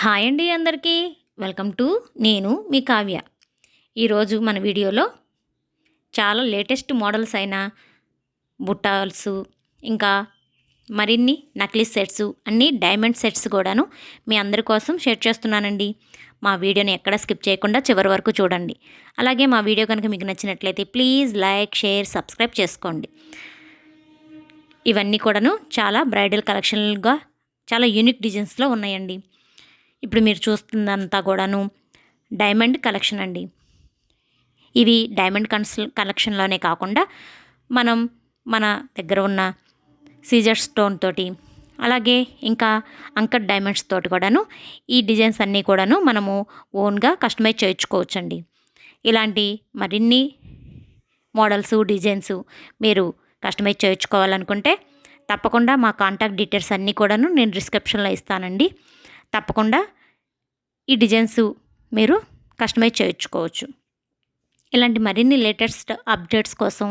Hi అండి అందరికీ. Welcome to నేను మీ కావ్య. ఈరోజు మన వీడియోలో చాలా లేటెస్ట్ మోడల్స్ అయిన బుట్టాల్సు, ఇంకా మరిన్ని నక్లీ సెట్స్, అన్ని డైమండ్ సెట్స్ కూడాను మీ అందరి కోసం షేర్ చేస్తున్నానండి. మా వీడియోని ఎక్కడ స్కిప్ చేయకుండా చివరి వరకు చూడండి. అలాగే మా వీడియో కనుక మీకు నచ్చినట్లయితే ప్లీజ్ లైక్, షేర్, సబ్స్క్రైబ్ చేసుకోండి. ఇవన్నీ కూడాను చాలా బ్రైడల్ కలెక్షన్లుగా చాలా యూనిక్ డిజైన్స్లో ఉన్నాయండి. ఇప్పుడు మీరు చూస్తుందంతా కూడాను డైమండ్ కలెక్షన్ అండి. ఇవి డైమండ్ కలెక్షన్లోనే కాకుండా మన దగ్గర ఉన్న సీజర్ స్టోన్ తోటి, అలాగే ఇంకా అంకట్ డైమండ్స్ తోటి కూడాను ఈ డిజైన్స్ అన్నీ కూడాను మనము ఓన్గా కస్టమైజ్ చేయించుకోవచ్చండి. ఇలాంటి మరిన్ని మోడల్స్, డిజైన్స్ మీరు కస్టమైజ్ చేయించుకోవాలనుకుంటే తప్పకుండా మా కాంటాక్ట్ డీటెయిల్స్ అన్నీ కూడాను నేను డిస్క్రిప్షన్లో ఇస్తానండి. తప్పకుండా ఈ డిజైన్స్ మీరు కస్టమైజ్ చేయించుకోవచ్చు. ఇలాంటి మరిన్ని లేటెస్ట్ అప్డేట్స్ కోసం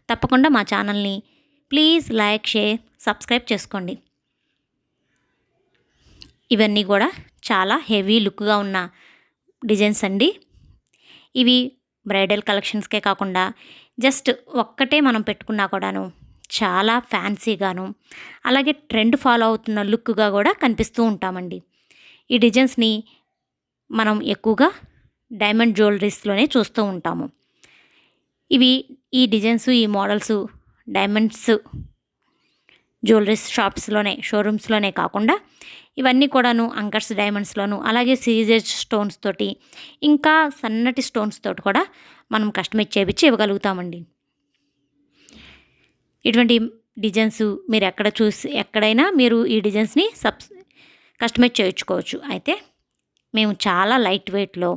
తప్పకుండా మా ఛానల్ని ప్లీజ్ లైక్, షేర్, సబ్స్క్రైబ్ చేసుకోండి. ఇవన్నీ కూడా చాలా హెవీ లుక్గా ఉన్న డిజైన్స్ అండి. ఇవి బ్రైడల్ కలెక్షన్స్కే కాకుండా జస్ట్ ఒక్కటే మనం పెట్టుకున్నా కూడాను చాలా ఫ్యాన్సీగాను, అలాగే ట్రెండ్ ఫాలో అవుతున్న లుక్గా కూడా కనిపిస్తూ ఉంటామండి. ఈ డిజైన్స్ని మనం ఎక్కువగా డైమండ్ జ్యువెలరీస్లోనే చూస్తూ ఉంటాము. ఈ డిజైన్స్, ఈ మోడల్స్ డైమండ్స్ జ్యువెలరీస్ షాప్స్లోనే, షోరూమ్స్లోనే కాకుండా ఇవన్నీ కూడాను అంకర్స్ డైమండ్స్లోను, అలాగే సీజర్ స్టోన్స్ తోటి, ఇంకా సన్నటి స్టోన్స్ తోటి కూడా మనం కస్టమైజ్ చేయించి ఇవ్వగలుగుతామండి. ఇటువంటి డిజైన్స్ మీరు ఎక్కడైనా మీరు ఈ డిజైన్స్ని కస్టమైజ్ చేయించుకోవచ్చు. అయితే మేము చాలా లైట్ వెయిట్లో,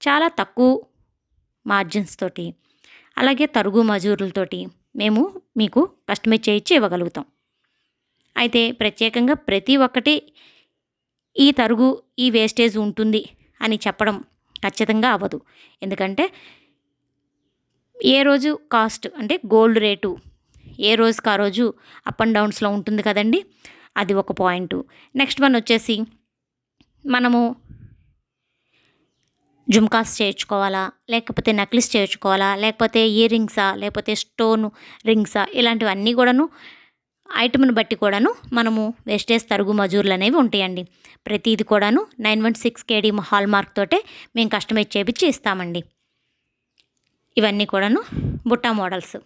చాలా తక్కువ మార్జిన్స్ తోటి, అలాగే తరుగు మజూరులతోటి మేము మీకు కస్టమైజ్ చేయించి ఇవ్వగలుగుతాం. అయితే ప్రత్యేకంగా ప్రతి ఒక్కటి ఈ తరుగు, ఈ వేస్టేజ్ ఉంటుంది అని చెప్పడం ఖచ్చితంగా అవ్వదు. ఎందుకంటే ఏ రోజు కాస్ట్ అంటే గోల్డ్ రేటు ఏ రోజుకి ఆ రోజు అప్ అండ్ డౌన్స్లో ఉంటుంది కదండి. అది ఒక పాయింట్. నెక్స్ట్ వన్ వచ్చేసి మనము జుమ్కాస్ చేయించుకోవాలా, లేకపోతే నెక్లెస్ చేయించుకోవాలా, లేకపోతే ఇయర్ రింగ్సా, లేకపోతే స్టోన్ రింగ్సా, ఇలాంటివన్నీ కూడాను ఐటమ్ని బట్టి కూడాను మనము వేస్టేజ్, తరుగు మజూర్లు అనేవి ఉంటాయండి. ప్రతిది కూడాను 916 KD హాల్ మార్క్ తోటే మేము కస్టమైజ్ చేయించి ఇస్తామండి. ఇవన్నీ కూడాను బుట్టా మోడల్స్.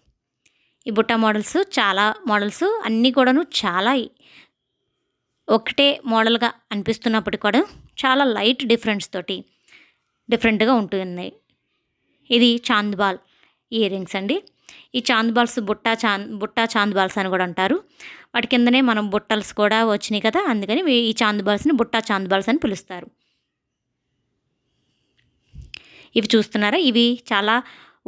ఈ బుట్టా మోడల్స్ చాలా మోడల్స్ అన్నీ కూడాను చాలా ఒకటే మోడల్గా అనిపిస్తున్నప్పటికీ కూడా చాలా లైట్ డిఫరెంట్గా ఉంటుంది. ఇది చాంద్బాల్ ఇయర్ రింగ్స్ అండి. ఈ చాంద్బాల్స్ బుట్టా చాంద్బాల్స్ అని కూడా అంటారు. వాటి కిందనే మనం బుట్టల్స్ కూడా వచ్చినాయి కదా, అందుకని ఈ చాంద్బాల్స్ని బుట్టా చాంద్బాల్స్ అని పిలుస్తారు. ఇవి చూస్తున్నారా, ఇవి చాలా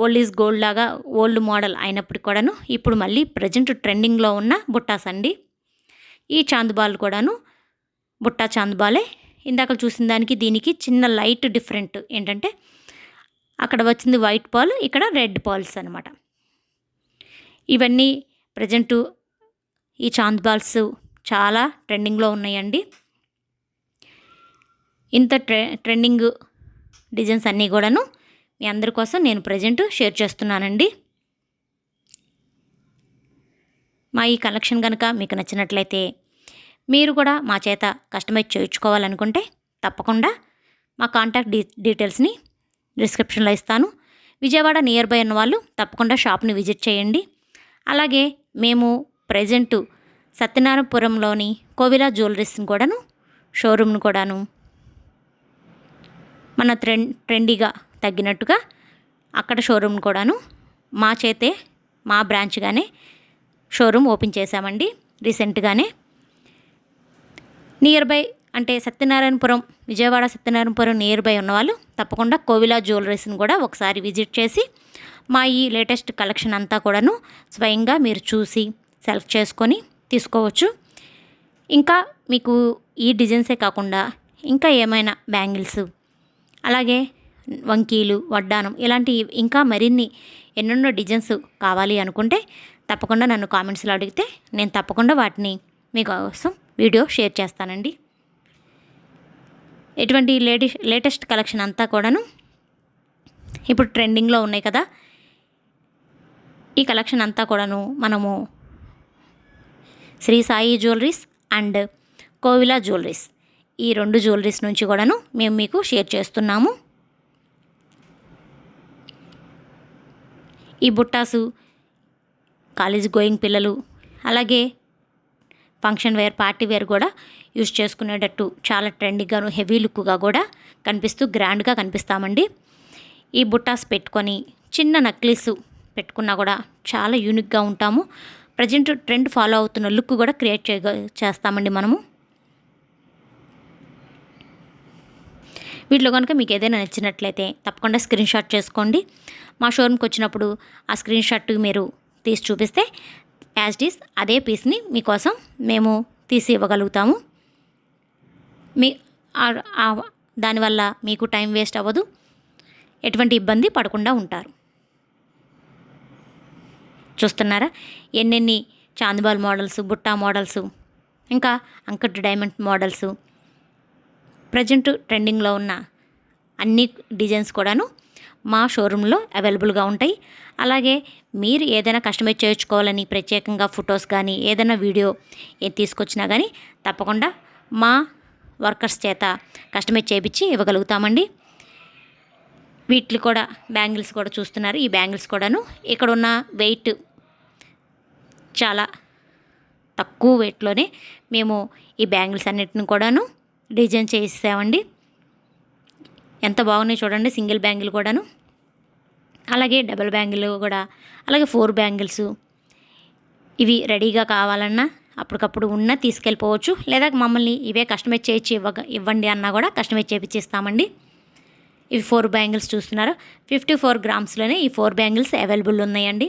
ఓల్డ్ ఈజ్ గోల్డ్ లాగా ఓల్డ్ మోడల్ అయినప్పటికి కూడాను ఇప్పుడు మళ్ళీ ప్రజెంట్ ట్రెండింగ్లో ఉన్న బుట్టాస్ అండి. ఈ చాంద్బాల్ కూడాను బుట్టా చాంద్బాలే. ఇందాక చూసిన దానికి దీనికి చిన్న లైట్ డిఫరెంట్ ఏంటంటే అక్కడ వచ్చింది వైట్ పాల్, ఇక్కడ రెడ్ పాల్స్ అనమాట. ఇవన్నీ ప్రజెంటు ఈ చాంద్బాల్స్ చాలా ట్రెండింగ్లో ఉన్నాయండి. ఇంత ట్రెండింగ్ డిజైన్స్ అన్నీ కూడాను మీ అందరి కోసం నేను ప్రజెంట్ షేర్ చేస్తున్నానండి. మా ఈ కలెక్షన్ కనుక మీకు నచ్చినట్లయితే మీరు కూడా మా చేత కస్టమైజ్ చేయించుకోవాలనుకుంటే తప్పకుండా మా కాంటాక్ట్ డీటెయిల్స్ని డిస్క్రిప్షన్లో ఇస్తాను. విజయవాడ నియర్ బై ఉన్న వాళ్ళు తప్పకుండా షాప్ని విజిట్ చేయండి. అలాగే మేము ప్రజెంటు సత్యనారాయణపురంలోని కోవిలా జ్యువెలరీస్ని కూడాను, షోరూమ్ను కూడాను మన ట్రెండీగా తగ్గినట్టుగా అక్కడ షోరూమ్ కూడాను మా బ్రాంచ్గానే షోరూమ్ ఓపెన్ చేశామండి రీసెంట్గానే. నియర్ బై అంటే విజయవాడ సత్యనారాయణపురం నియర్ బై ఉన్నవాళ్ళు తప్పకుండా కోవిలా జ్యువెలరీస్ని కూడా ఒకసారి విజిట్ చేసి మా ఈ లేటెస్ట్ కలెక్షన్ అంతా కూడాను స్వయంగా మీరు చూసి సెలెక్ట్ చేసుకొని తీసుకోవచ్చు. ఇంకా మీకు ఈ డిజైన్సే కాకుండా ఇంకా ఏమైనా బ్యాంగిల్స్, అలాగే వంకీలు, వడ్డానం ఇలాంటి ఇంకా మరిన్ని ఎన్నెన్నో డిజైన్స్ కావాలి అనుకుంటే తప్పకుండా నన్ను కామెంట్స్లో అడిగితే నేను తప్పకుండా వాటిని మీకోసం వీడియో షేర్ చేస్తానండి. ఎటువంటి లేటెస్ట్ కలెక్షన్ అంతా కూడాను ఇప్పుడు ట్రెండింగ్లో ఉన్నాయి కదా, ఈ కలెక్షన్ అంతా కూడాను మనము Shri Sai jewelleries and Kovila jewelleries, ఈ 2 జ్యువెలరీస్ నుంచి కూడాను మేము మీకు షేర్ చేస్తున్నాము. ఈ బుట్టాసు కాలేజ్ గోయింగ్ పిల్లలు, అలాగే ఫంక్షన్ వేర్, పార్టీ వేర్ కూడా యూజ్ చేసుకునేటట్టు చాలా ట్రెండింగ్గాను హెవీ లుక్గా కూడా కనిపిస్తూ గ్రాండ్గా కనిపిస్తామండి. ఈ బుట్టాస్ పెట్టుకొని చిన్న నక్లీసు పెట్టుకున్నా కూడా చాలా యూనిక్గా ఉంటాము. ప్రజెంట్ ట్రెండ్ ఫాలో అవుతున్న లుక్ కూడా క్రియేట్ చేస్తామండి మనము. వీటిలో కనుక మీకు ఏదైనా నచ్చినట్లయితే తప్పకుండా స్క్రీన్ షాట్ చేసుకోండి. మా షోరూమ్కి వచ్చినప్పుడు ఆ స్క్రీన్ షాట్ మీరు తీసి చూపిస్తే యాజ్ ఇట్ ఈస్ అదే పీస్ని మీకోసం మేము తీసి ఇవ్వగలుగుతాము. దానివల్ల మీకు టైం వేస్ట్ అవ్వదు, ఎటువంటి ఇబ్బంది పడకుండా ఉంటారు. చూస్తున్నారా ఎన్నెన్ని చాందిబాల్ మోడల్స్, బుట్టా మోడల్స్, ఇంకా అంకట్ డైమండ్ మోడల్స్, ప్రజెంట్ ట్రెండింగ్లో ఉన్న అన్ని డిజైన్స్ కూడాను మా షోరూంలో అవైలబుల్గా ఉంటాయి. అలాగే మీరు ఏదైనా కస్టమైజ్ చేయించుకోవాలని ప్రత్యేకంగా ఫొటోస్ కానీ ఏదైనా వీడియో తీసుకొచ్చినా కానీ తప్పకుండా మా వర్కర్స్ చేత కస్టమైజ్ చేయించి ఇవ్వగలుగుతామండి. వీటికి కూడా బ్యాంగిల్స్ కూడా చూస్తున్నారు. ఈ బ్యాంగిల్స్ కూడాను ఇక్కడ ఉన్న వెయిట్ చాలా తక్కువ వెయిట్లోనే మేము ఈ బ్యాంగిల్స్ అన్నిటిని కూడాను డిజైన్ చేసామండి. ఎంత బాగున్నాయి చూడండి. సింగిల్ బ్యాంగిల్ కూడాను, అలాగే డబుల్ బ్యాంగిల్ కూడా, అలాగే 4 బ్యాంగిల్స్. ఇవి రెడీగా కావాలన్నా అప్పటికప్పుడు ఉన్న తీసుకెళ్ళిపోవచ్చు, లేదా మమ్మల్ని ఇవే కస్టమైజ్ చేయించి ఇవ్వండి అన్నా కూడా కస్టమైజ్ చేయించి ఇస్తామండి. ఇవి 4 బ్యాంగిల్స్ చూస్తున్నారు. 54 గ్రామ్స్లోనే ఈ 4 బ్యాంగిల్స్ అవైలబుల్ ఉన్నాయండి.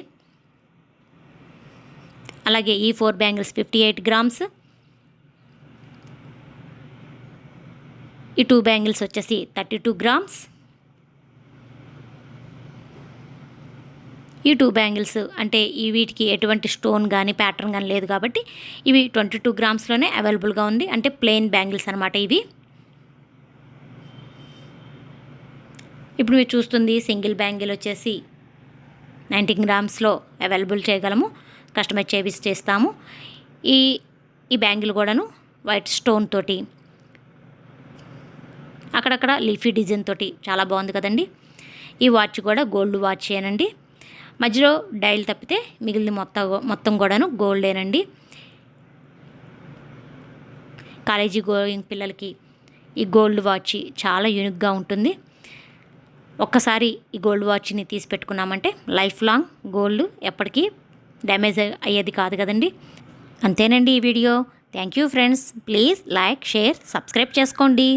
అలాగే ఈ 4 బ్యాంగిల్స్ 58 గ్రామ్స్. ఈ 2 బ్యాంగిల్స్ వచ్చేసి 32 గ్రామ్స్. ఈ 2 బ్యాంగిల్స్ అంటే ఈ వీటికి ఎటువంటి స్టోన్ కానీ ప్యాటర్న్ కానీ లేదు కాబట్టి ఇవి 22 గ్రామ్స్లోనే అవైలబుల్గా ఉంది. అంటే ప్లెయిన్ బ్యాంగిల్స్ అనమాట ఇవి. ఇప్పుడు మీరు చూస్తుంది సింగిల్ బ్యాంగిల్ వచ్చేసి 19 గ్రామ్స్లో అవైలబుల్ చేయగలము, కస్టమైజ్ చేస్తాము. ఈ బ్యాంగిల్ కూడాను వైట్ స్టోన్ తోటి, అక్కడక్కడ లీఫీ డిజైన్ తోటి చాలా బాగుంది కదండి. ఈ వాచ్ కూడా గోల్డ్ వాచ్ ఏనండి. మధ్యలో డైల్ తప్పితే మిగిలిన మొత్తం కూడాను గోల్డేనండి. కాలేజీ గోయింగ్ పిల్లలకి ఈ గోల్డ్ వాచ్ చాలా యూనిక్గా ఉంటుంది. ఒక్కసారి ఈ గోల్డ్ వాచ్ని తీసి పెట్టుకున్నామంటే లైఫ్ లాంగ్ గోల్డ్ ఎప్పటికీ డ్యామేజ్ అయ్యేది కాదు కదండి. అంతేనండి ఈ video. Thank you friends. Please like, share, subscribe చేసుకోండి.